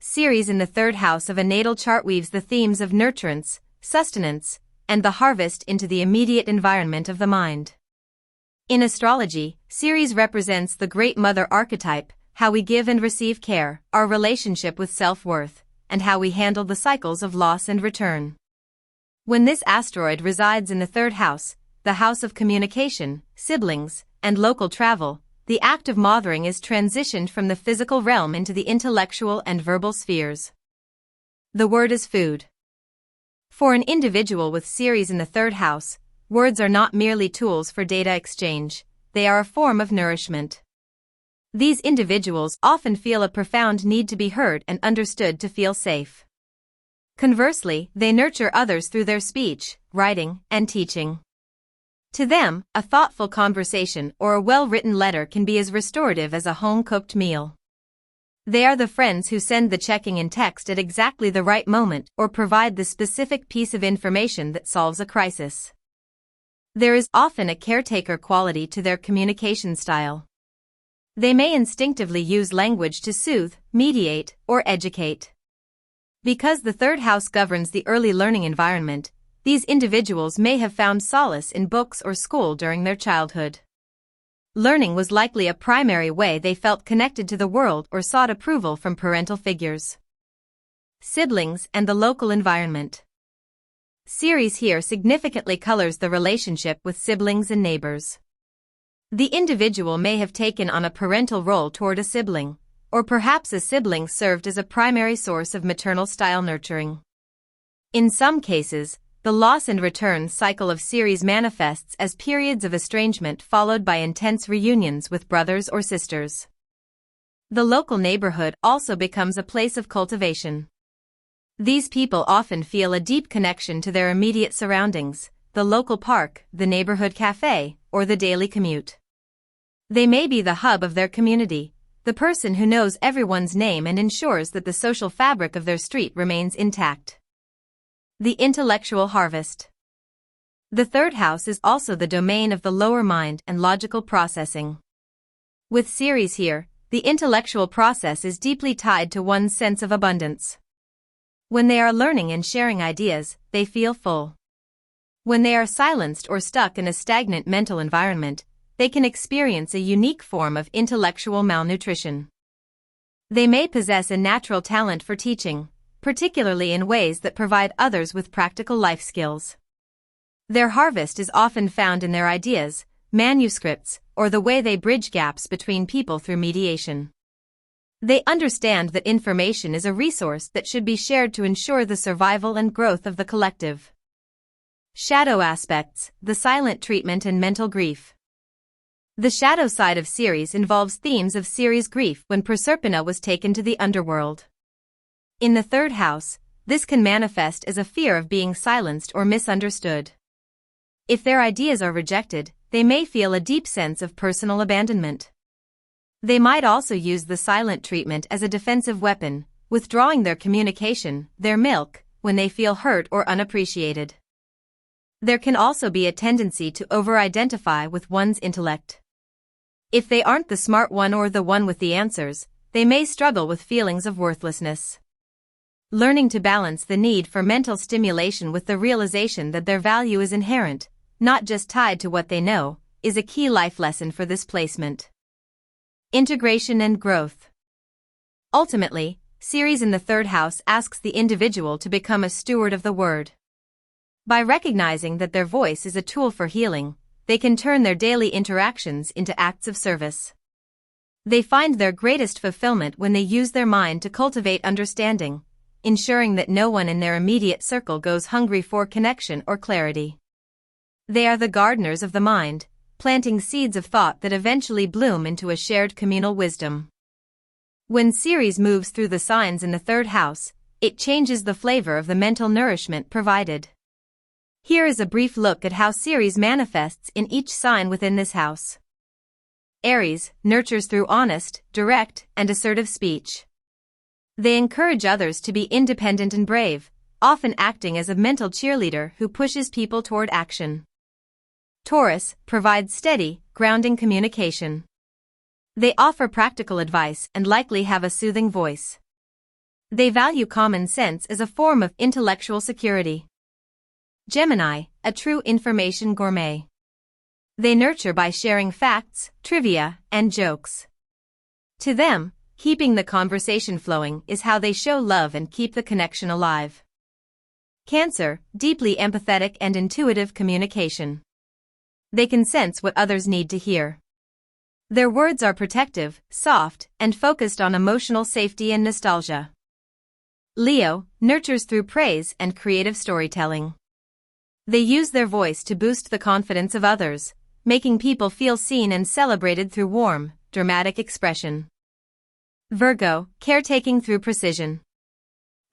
Ceres in the third house of a natal chart weaves the themes of nurturance, sustenance, and the harvest into the immediate environment of the mind. In astrology, Ceres represents the Great Mother archetype, how we give and receive care, our relationship with self-worth, and how we handle the cycles of loss and return. When this asteroid resides in the third house, the house of communication, siblings, and local travel, the act of mothering is transitioned from the physical realm into the intellectual and verbal spheres. The word is food. For an individual with Ceres in the third house, words are not merely tools for data exchange, they are a form of nourishment. These individuals often feel a profound need to be heard and understood to feel safe. Conversely, they nurture others through their speech, writing, and teaching. To them, a thoughtful conversation or a well-written letter can be as restorative as a home-cooked meal. They are the friends who send the checking-in text at exactly the right moment or provide the specific piece of information that solves a crisis. There is often a caretaker quality to their communication style. They may instinctively use language to soothe, mediate, or educate. Because the third house governs the early learning environment, these individuals may have found solace in books or school during their childhood. Learning was likely a primary way they felt connected to the world or sought approval from parental figures. Siblings and the local environment. Ceres here significantly colors the relationship with siblings and neighbors. The individual may have taken on a parental role toward a sibling, or perhaps a sibling served as a primary source of maternal-style nurturing. In some cases, the loss and return cycle of Ceres manifests as periods of estrangement followed by intense reunions with brothers or sisters. The local neighborhood also becomes a place of cultivation. These people often feel a deep connection to their immediate surroundings, the local park, the neighborhood cafe, or the daily commute. They may be the hub of their community, the person who knows everyone's name and ensures that the social fabric of their street remains intact. The intellectual harvest. The third house is also the domain of the lower mind and logical processing. With Ceres here, the intellectual process is deeply tied to one's sense of abundance. When they are learning and sharing ideas, they feel full. When they are silenced or stuck in a stagnant mental environment, they can experience a unique form of intellectual malnutrition. They may possess a natural talent for teaching, particularly in ways that provide others with practical life skills. Their harvest is often found in their ideas, manuscripts, or the way they bridge gaps between people through mediation. They understand that information is a resource that should be shared to ensure the survival and growth of the collective. Shadow aspects, the silent treatment and mental grief. The shadow side of Ceres involves themes of Ceres' grief when Proserpina was taken to the underworld. In the third house, this can manifest as a fear of being silenced or misunderstood. If their ideas are rejected, they may feel a deep sense of personal abandonment. They might also use the silent treatment as a defensive weapon, withdrawing their communication, their milk, when they feel hurt or unappreciated. There can also be a tendency to over-identify with one's intellect. If they aren't the smart one or the one with the answers, they may struggle with feelings of worthlessness. Learning to balance the need for mental stimulation with the realization that their value is inherent, not just tied to what they know, is a key life lesson for this placement. Integration and growth. Ultimately, Ceres in the third house asks the individual to become a steward of the word. By recognizing that their voice is a tool for healing, they can turn their daily interactions into acts of service. They find their greatest fulfillment when they use their mind to cultivate understanding, ensuring that no one in their immediate circle goes hungry for connection or clarity. They are the gardeners of the mind, planting seeds of thought that eventually bloom into a shared communal wisdom. When Ceres moves through the signs in the third house, it changes the flavor of the mental nourishment provided. Here is a brief look at how Ceres manifests in each sign within this house. Aries nurtures through honest, direct, and assertive speech. They encourage others to be independent and brave, often acting as a mental cheerleader who pushes people toward action. Taurus provides steady, grounding communication. They offer practical advice and likely have a soothing voice. They value common sense as a form of intellectual security. Gemini, a true information gourmet. They nurture by sharing facts, trivia, and jokes. To them, keeping the conversation flowing is how they show love and keep the connection alive. Cancer, deeply empathetic and intuitive communication. They can sense what others need to hear. Their words are protective, soft, and focused on emotional safety and nostalgia. Leo, nurtures through praise and creative storytelling. They use their voice to boost the confidence of others, making people feel seen and celebrated through warm, dramatic expression. Virgo, caretaking through precision.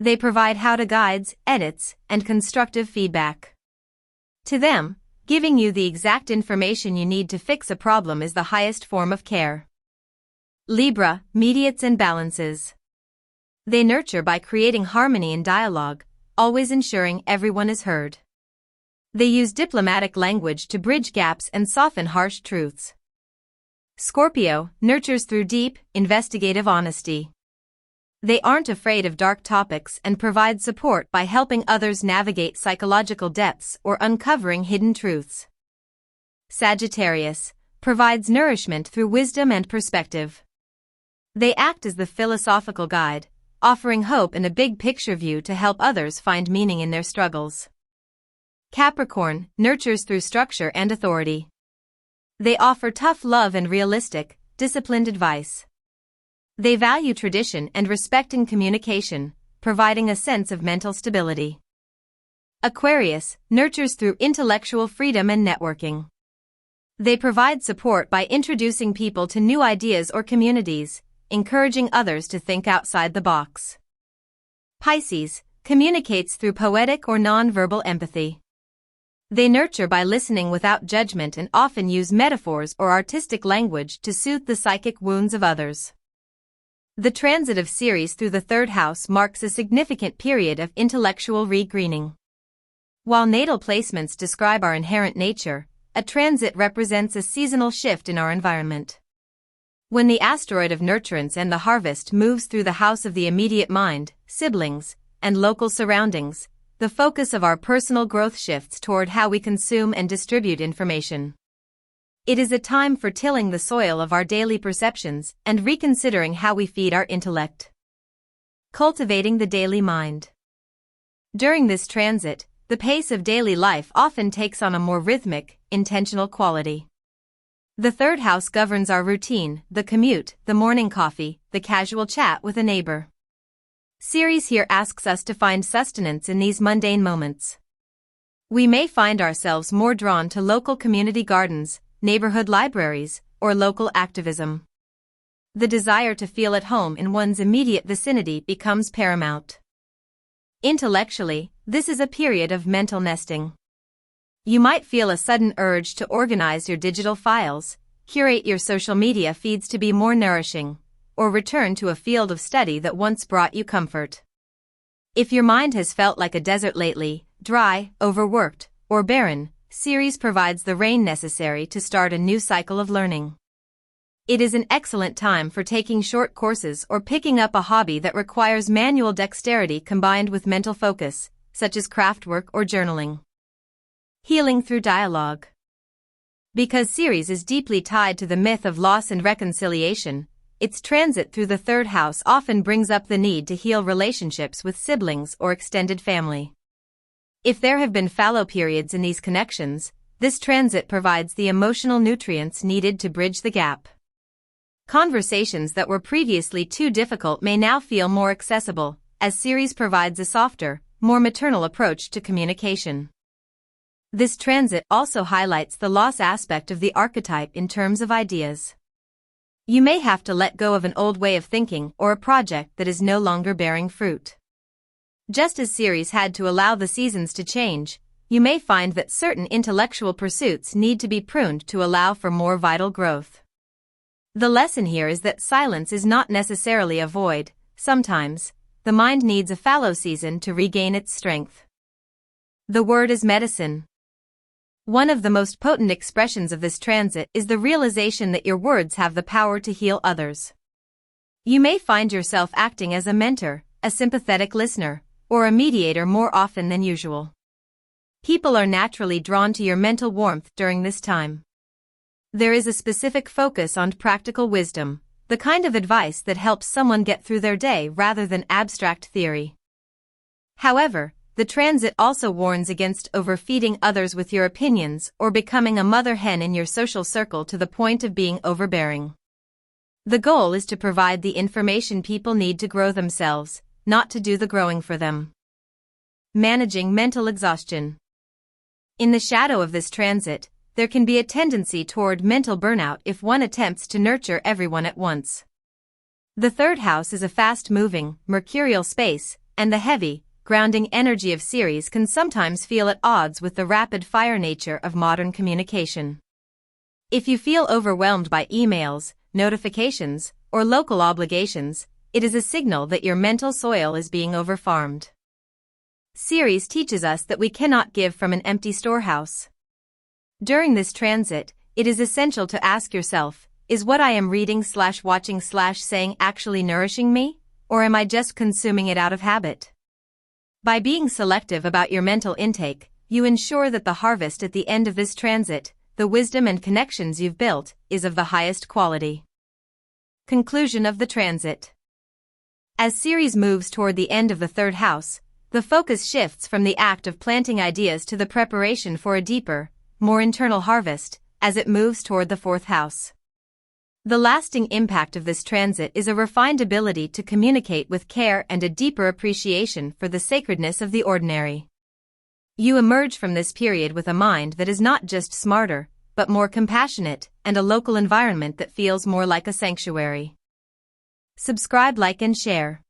They provide how-to guides, edits, and constructive feedback. To them, giving you the exact information you need to fix a problem is the highest form of care. Libra, mediates and balances. They nurture by creating harmony in dialogue, always ensuring everyone is heard. They use diplomatic language to bridge gaps and soften harsh truths. Scorpio, nurtures through deep, investigative honesty. They aren't afraid of dark topics and provide support by helping others navigate psychological depths or uncovering hidden truths. Sagittarius, provides nourishment through wisdom and perspective. They act as the philosophical guide, offering hope and a big picture view to help others find meaning in their struggles. Capricorn, nurtures through structure and authority. They offer tough love and realistic, disciplined advice. They value tradition and respect in communication, providing a sense of mental stability. Aquarius, nurtures through intellectual freedom and networking. They provide support by introducing people to new ideas or communities, encouraging others to think outside the box. Pisces, communicates through poetic or non-verbal empathy. They nurture by listening without judgment and often use metaphors or artistic language to soothe the psychic wounds of others. The transit of Ceres through the third house marks a significant period of intellectual regreening. While natal placements describe our inherent nature, a transit represents a seasonal shift in our environment. When the asteroid of nurturance and the harvest moves through the house of the immediate mind, siblings, and local surroundings, the focus of our personal growth shifts toward how we consume and distribute information. It is a time for tilling the soil of our daily perceptions and reconsidering how we feed our intellect. Cultivating the daily mind. During this transit, the pace of daily life often takes on a more rhythmic, intentional quality. The third house governs our routine, the commute, the morning coffee, the casual chat with a neighbor. Ceres here asks us to find sustenance in these mundane moments. We may find ourselves more drawn to local community gardens, neighborhood libraries, or local activism. The desire to feel at home in one's immediate vicinity becomes paramount. Intellectually, this is a period of mental nesting. You might feel a sudden urge to organize your digital files, curate your social media feeds to be more nourishing, or return to a field of study that once brought you comfort. If your mind has felt like a desert lately, dry, overworked, or barren, Ceres provides the rain necessary to start a new cycle of learning. It is an excellent time for taking short courses or picking up a hobby that requires manual dexterity combined with mental focus, such as craft work or journaling. Healing through dialogue. Because Ceres is deeply tied to the myth of loss and reconciliation, its transit through the third house often brings up the need to heal relationships with siblings or extended family. If there have been fallow periods in these connections, this transit provides the emotional nutrients needed to bridge the gap. Conversations that were previously too difficult may now feel more accessible, as Ceres provides a softer, more maternal approach to communication. This transit also highlights the loss aspect of the archetype in terms of ideas. You may have to let go of an old way of thinking or a project that is no longer bearing fruit. Just as Ceres had to allow the seasons to change, you may find that certain intellectual pursuits need to be pruned to allow for more vital growth. The lesson here is that silence is not necessarily a void. Sometimes, the mind needs a fallow season to regain its strength. The word is medicine. One of the most potent expressions of this transit is the realization that your words have the power to heal others. You may find yourself acting as a mentor, a sympathetic listener, or a mediator more often than usual. People are naturally drawn to your mental warmth during this time. There is a specific focus on practical wisdom, the kind of advice that helps someone get through their day rather than abstract theory. However, the transit also warns against overfeeding others with your opinions or becoming a mother hen in your social circle to the point of being overbearing. The goal is to provide the information people need to grow themselves, not to do the growing for them. Managing mental exhaustion. In the shadow of this transit, there can be a tendency toward mental burnout if one attempts to nurture everyone at once. The third house is a fast-moving, mercurial space, and the heavy, grounding energy of Ceres can sometimes feel at odds with the rapid-fire nature of modern communication. If you feel overwhelmed by emails, notifications, or local obligations, it is a signal that your mental soil is being overfarmed. Ceres teaches us that we cannot give from an empty storehouse. During this transit, it is essential to ask yourself, is what I am reading/watching/saying actually nourishing me, or am I just consuming it out of habit? By being selective about your mental intake, you ensure that the harvest at the end of this transit, the wisdom and connections you've built, is of the highest quality. Conclusion of the transit. As Ceres moves toward the end of the third house, the focus shifts from the act of planting ideas to the preparation for a deeper, more internal harvest, as it moves toward the fourth house. The lasting impact of this transit is a refined ability to communicate with care and a deeper appreciation for the sacredness of the ordinary. You emerge from this period with a mind that is not just smarter, but more compassionate, and a local environment that feels more like a sanctuary. Subscribe, like, and share.